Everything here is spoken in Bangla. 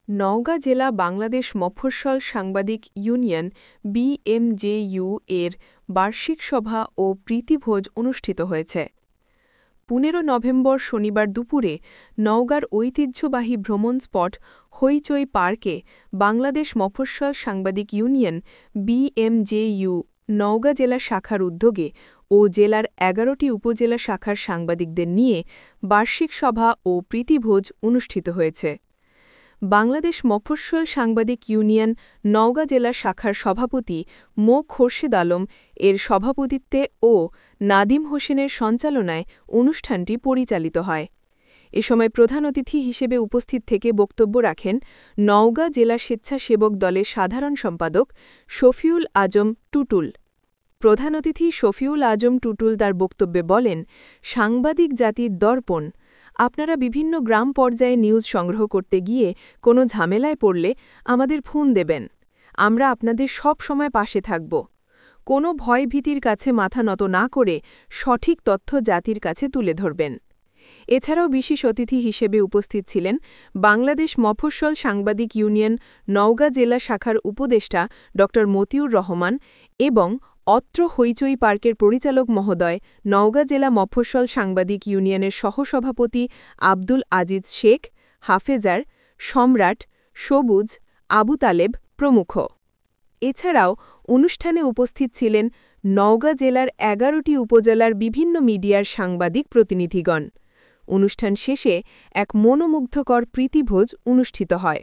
নওগাঁ জেলা বাংলাদেশ মফস্বল সাংবাদিক ইউনিয়ন বিএমজেইউ এর বার্ষিক সভা ও প্রীতিভোজ অনুষ্ঠিত হয়েছে। ১৫ নভেম্বর শনিবার দুপুরে নওগাঁর ঐতিহ্যবাহী ভ্রমণ স্পট হইচই পার্কে বাংলাদেশ মফস্বল সাংবাদিক ইউনিয়ন বিএমজেইউ নওগাঁ জেলা শাখার উদ্যোগে ও জেলার ১১টি উপজেলা শাখার সাংবাদিকদের নিয়ে বার্ষিক সভা ও প্রীতিভোজ অনুষ্ঠিত হয়েছে। বাংলাদেশ মফস্বল সাংবাদিক ইউনিয়ন নওগাঁ জেলা শাখার সভাপতি মো খোরশেদ আলম এর সভাপতিত্বে ও নাদিম হোসেনের সঞ্চালনায় অনুষ্ঠানটি পরিচালিত হয়। এ সময় প্রধান অতিথি হিসেবে উপস্থিত থেকে বক্তব্য রাখেন নওগাঁ জেলা স্বেচ্ছাসেবক দলের সাধারণ সম্পাদক শফিউল আজম টুটুল। প্রধান অতিথি শফিউল আজম টুটুল তার বক্তব্যে বলেন, সাংবাদিক জাতির দর্পণ। আপনারা বিভিন্ন গ্রাম পর্যায়ে নিউজ সংগ্রহ করতে গিয়ে কোনো ঝামেলায় পড়লে আমাদের ফোন দেবেন। আমরা আপনাদের সব সময় পাশে থাকব। কোনো ভয়ভীতির কাছে মাথা নত না করে সঠিক তথ্য জাতির কাছে তুলে ধরবেন। এছাড়াও বিশেষ অতিথি হিসেবে উপস্থিত ছিলেন বাংলাদেশ মফস্বল সাংবাদিক ইউনিয়ন নওগাঁ জেলা শাখার উপদেষ্টা ড মতিউর রহমান এবং অত্র হইচই পার্কের পরিচালক মহোদয়, নওগাঁ জেলা মফস্বল সাংবাদিক ইউনিয়নের সহসভাপতি আব্দুল আজিজ শেখ, হাফেজার, সম্রাট, সবুজ, আবু তালেব প্রমুখ। এছাড়াও অনুষ্ঠানে উপস্থিত ছিলেন নওগাঁ জেলার ১১টি উপজেলার বিভিন্ন মিডিয়ার সাংবাদিক প্রতিনিধিগণ। অনুষ্ঠান শেষে এক মনোমুগ্ধকর প্রীতিভোজ অনুষ্ঠিত হয়।